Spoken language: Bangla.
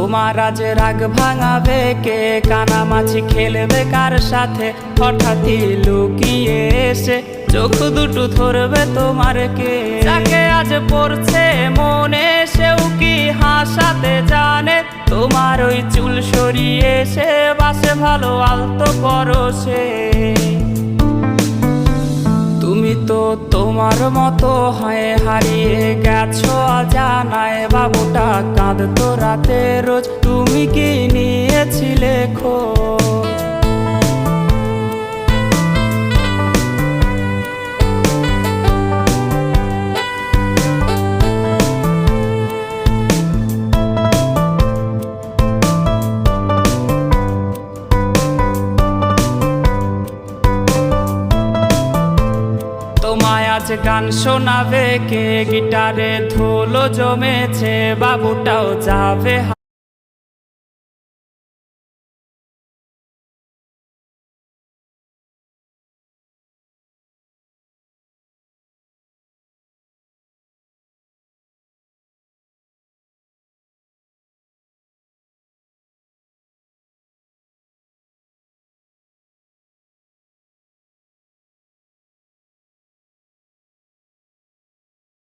তোমার আজ রাগ ভাঙাবে কে, কানামাছি খেলবে কার সাথে, হঠাৎই লুকিয়ে এসে চোখ দুটো ধরবে তোমার কে। যাকে আজ পড়ছে মনে সেও কি হাসাতে জানে, তোমার ওই চুল সরিয়ে সে বাসে ভালো আলতো পরশে। তুমি তো তোমার মতো হয়ে হারিয়ে গেছো অজানায়, বাবুটা কাঁদতো রাতে রোজ, তুমি কি নিয়েছিলে খোঁজ? তোমায় আজ গান শোনাবে কে, গিটারে ধুলো জমেছে, বাবুটাও যাবে।